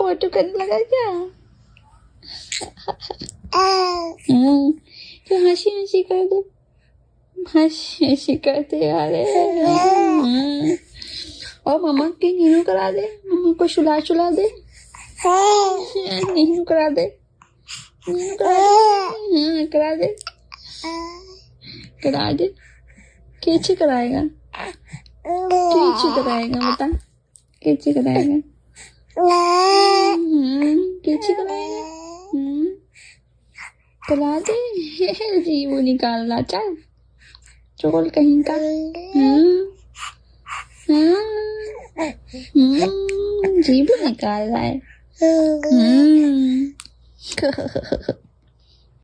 Photo करने लगा क्या? तो हंसी हंसी कर दो, हंसी हंसी करते यार। और मम्मा की नीनू करा दे, मम्मा को सुला दे, नीनू करा दे, नीनू करा दे। हाँ करा दे, करा दे। कैसे कराएगा, कैसे कराएगा बता, कैसे कराएगा? कैसे कराएगा? करा दे। जी वो निकाल रहा, चल चोल कहीं का। जी वो निकाल रहा है।